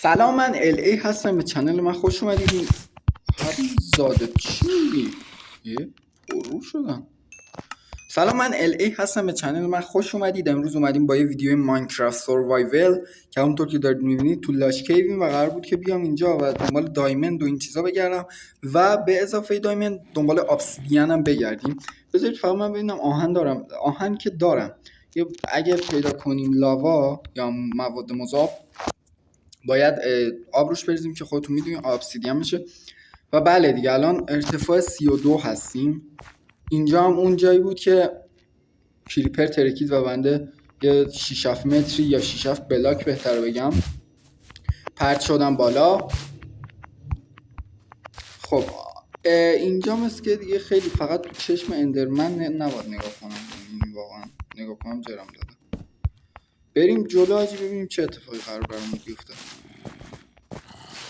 سلام، من ال ای هستم. به چنل من خوش اومدید. زاده چی میگی؟ برو شدم. سلام، من ال ای هستم. به چنل من خوش اومدید. امروز اومدیم با یه ویدیو ماینکرافت سروایول که همونطور که دارید میبینید تو لاش کیویم و قرار بود که بیام اینجا و دنبال دایمند و این چیزا بگردم و به اضافه دایمند دنبال ابسیدین هم بگردیم. بذارید فقط من ببینم آهن دارم. آهن که دارم. اگر پیدا کنیم لاوا یا مواد مذاب باید آب روش بریزیم که خودتون میدونید ابسیدین میشه. و بله دیگه الان ارتفاع 32 هستیم. اینجا هم اون جایی بود که کریپر ترکید و بنده یه 6-7 متری یا 6-7 بلاک بهتر بگم پرت شدم بالا. خب اینجا مثل که دیگه خیلی فقط تو چشم اندرمن نباید نگاه کنم. واقعا نگاه کنم جرم داده. بریم جلو آجی ببینیم چه اتفاقی قرار برامون بیفته.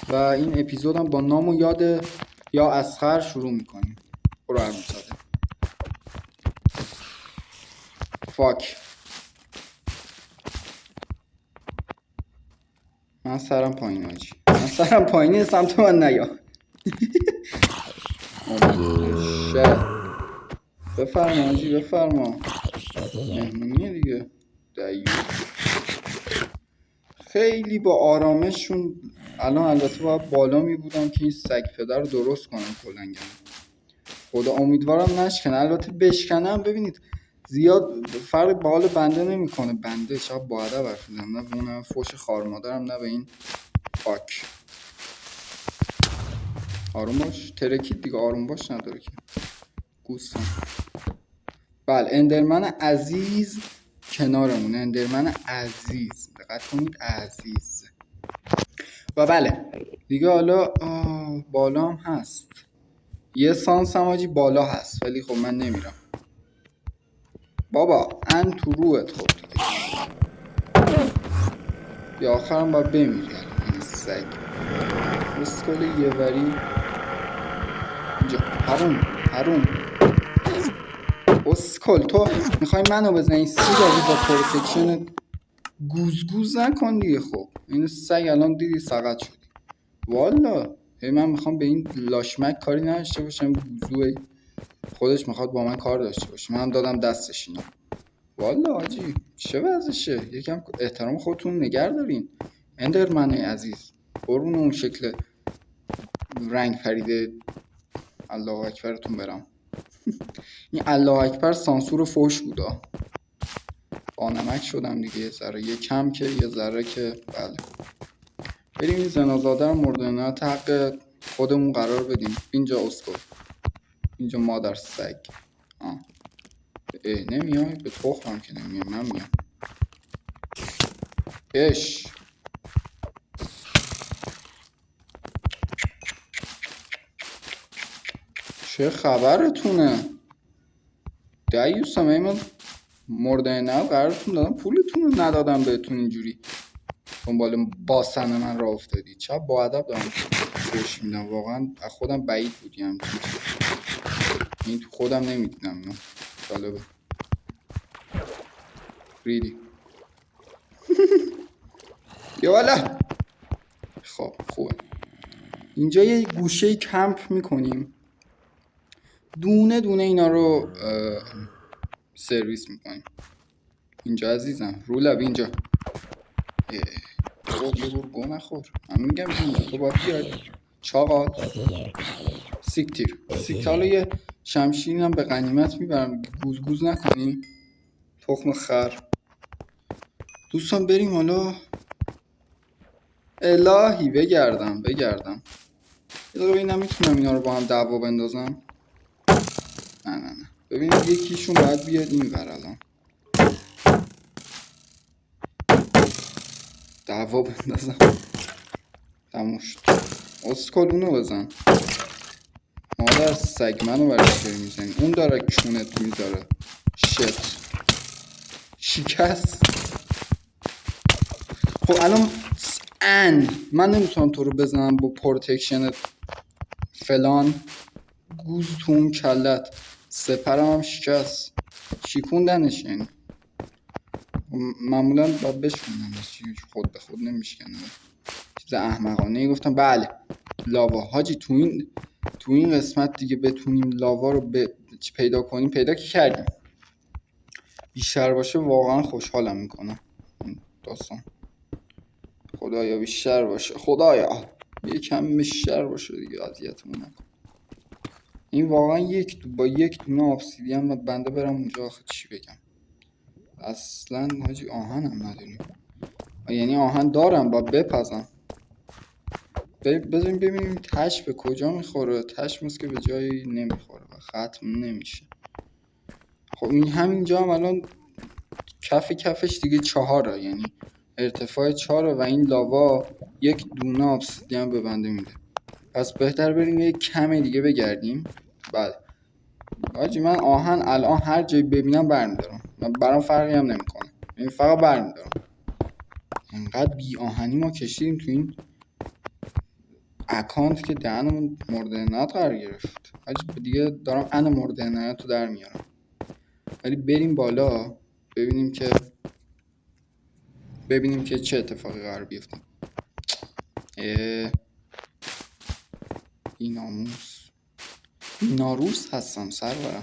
و این اپیزودم با نام و یاد یا اسخر شروع میکنیم. برو هر مصاده فاک. من سرم پایین آجی، من سرم پایینه، سمت من نیا. بفرما آجی بفرما، مهمونیه دیگه. خیلی با آرامششون. الان البته باید بالا می بودم که این سگ پدر رو درست کنم کلنگم. خدا امیدوارم نشکنه. البته بشکنم ببینید زیاد فرق با حال بنده نمیکنه. بنده شب با ادب حرف میزنم، نه به اون فوش خار مادرم نه به این فاک. آروم باش، ترکید دیگه، آروم باش نداره که گوستم. بله اندرمن عزیز کنارمونه. اندرمن عزیز، دقت کنید عزیز. و بله دیگه حالا بالا هم هست. یه سانس هم آجی بالا هست ولی خب من نمیرم بابا. ان تو روت. خب دیگه یا آخرم باید بمیری این سگ اسکل یه وری اینجا. حروم اسکل، تو میخوای منو بزنی سی داری با پروتکشن. گوز نکن دیگه. خب این سگ الان دیدی سقط شدی والا. من میخوام به این لاشمک کاری نداشته باشم. گوزوه خودش میخواد با من کار داشته باشه. من هم دادم دستش اینا. والا آجی چه وضعشه؟ یکم احترام خودتون نگه دارین اندرمن عزیز. قربون اون شکل رنگ پریده الله اکبرتون برم. این الله اکبر سانسور فوش بودا. با نمک شدم دیگه یه ذره، یه کم که یه ذره که. بله بریم این زنازاده رو مورد عنایت حق خودمون قرار بدیم. اینجا اسکل، اینجا مادر سگ. نمیای؟ به تخمم که نمیای. من میام. اش چه خبرتونه دیوسم؟ من مورد عنایت قرارتون دادم، پولتون رو ندادم بهتون اینجوری دنبال باسن من راه افتادی. چه با ادب دارم خوش میدم. واقعا از خودم بعید بودیم این تو خودم نمیدیدم. نه جالبه ریدی. یا والا. خب خوبه. اینجا یه گوشه کمپ میکنیم، دونه دونه اینا رو سرویس میکنیم. اینجا عزیزم رو لب اینجا. برو گو نخور. من میگم اینجا تو باید بیای چاقال. سیکتیر حالا یه شمشیرین هم به غنیمت میبرم. گوز نکنی تخم خر. دوستان بریم حالا. الهی بگردم یه دقیقه ببینم میتونم اینا رو با هم دعوا بندازم. نه ببینید یکیشون باید بیاد این ور. الان دعوا بندازم تموش. اسکلونو بزن مادر سگ. منو برای چه میزنی؟ اون داره کونت میذاره. شت شکست. خب الان من نمیتونم تو رو بزنم با پروتکشن فلان. گوز تو اون کلت. سپرم هم شکست. شیکوندنش. یعنی معمولا باید بشکنم، خود به خود نمیشکنه. چیز احمقانه گفتم بله لاوا. حاجی تو این قسمت دیگه بتونیم لاوا رو پیدا کنیم، پیدا که کردیم. بیشتر باشه واقعا خوشحالم میکنه این داستان. خدایا بیشتر باشه، خدایا یکم بیشتر باشه دیگه، اذیتمون نکن. این واقعا با یک دونه ابسیدین و بنده برم اونجا آخه چی بگم. اصلا حاجی آهنم نداریم، یعنی آهن دارم با بپزم. بذاریم ببینیم تش به کجا میخوره. تش مثل که به جایی نمیخوره و ختم نمیشه. خب این همینجا هم الان کفش دیگه 4، یعنی ارتفاع 4 و این لاوا یک دونه ابسیدین به بنده میده. پس بهتر بریم یک کم دیگه بگردیم. بله حاجی من آهن الان هر جایی ببینم برمیدارم، برام فرقی هم نمیکنه، یعنی فقط برمیدارم. اینقدر بی آهنی ما کشیدیم تو این اکانت که دهنمون مورد عنایت قرار گرفت. حاجی دیگه دارم مورد عنایت رو در میارم. ولی بریم بالا ببینیم که چه اتفاقی قرار بیفته. این ناروس هستم سرورم.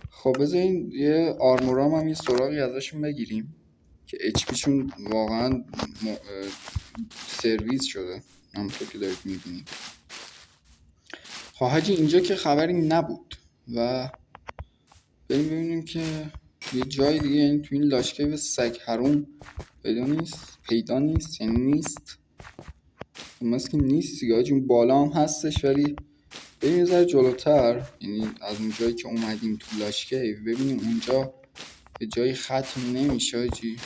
خب بذارین یه آرمورام هم یه سراغی ازشون بگیریم که اچ پیشون واقعا سرویس شده همونطور که دارید میبینید. خب حاجی اینجا که خبری نبود و بریم ببینیم که یه جای دیگه، یعنی تو این لاشکه سگ حروم پیدا نیست یعنی نیست مثل که نیست دیگه حاجی. اون بالا هم هستش ولی بریم یه ذره جلوتر، یعنی از اون جایی که اومدیم تو لاشکه ببینیم اونجا به جایی ختم نمیشه حاجی.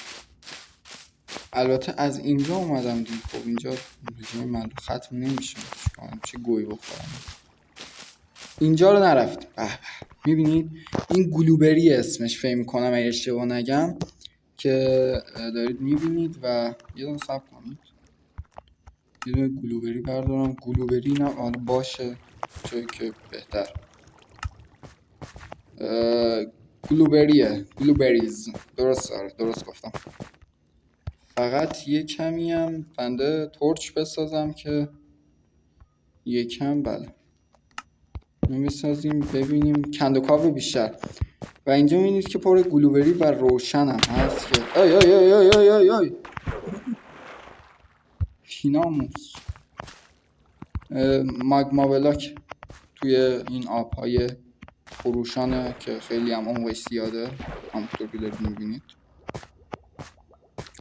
البته از اینجا اومدم دیگه، خب اینجا به جای من ختم نمیشه، چه گوی بخورم. اینجا رو نرفتیم. میبینید این گلوبری اسمش، فکر میکنم اگه اشتباه نگم که دارید میبینید. و یه دونه صبر کنید، یه دونه گلوبری بردارم. گلوبری نه حالا باشه چون که بهتر. گلوبریز درست گفتم. فقط یه کمی هم بنده تورچ بسازم که یکم بله میسازیم. ببینیم کندوکاو بیشتر. و اینجا میبینید که پر گلوبری و روشن هم هست که ای پیناموس ماگما بلاک توی این آبهای خروشانه که خیلی هم عمقش زیاده همونطور که دارید میبینید.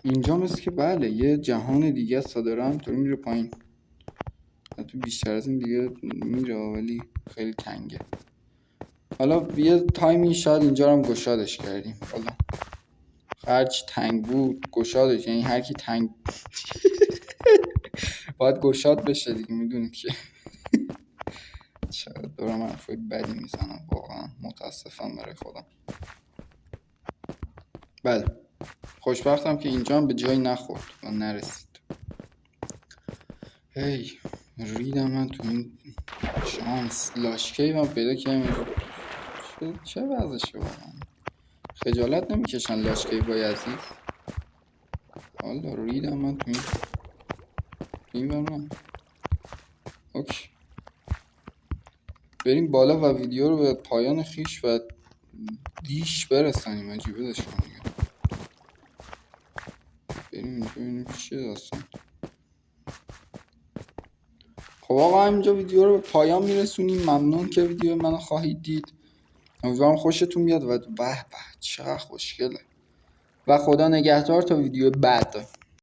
اینجا مثل که بله یه جهان دیگه است، داره همطوری میره پایین. حتی بیشتر از این دیگه میره ولی خیلی تنگه. حالا یه تایمی شاید اینجا رو هم گشادش کردیم. حالا هرچی تنگ بود گشادش، یعنی هر کی تنگ باید گشاد بشه دیگه، میدونید که چرا دارم حرفای بدی میزنم، واقعا متاسفم برای خودم. بله خوشبختم که اینجا هم به جایی نخورد و نرسید. هی ریدم من تو این شانس لاشکی من پیدا کردم. چه وضعشه واقعا؟ خجالت نمیکشن لاشکی با یزید؟ حالا ریدم من تو این برمون. اوکی بریم بالا و ویدیو رو به پایان خیش و دیش برسانیم. عجیبه داشتم دیگه. بریم اینجا ببینیم چیه داستان. خب آقا اینجا ویدیو رو به پایان میرسونیم. ممنون که ویدیو منو خواهید دید. امیدوارم خوشتون بیاد و به چقدر خوشگله. و خدا نگهدار تا ویدیو بعد.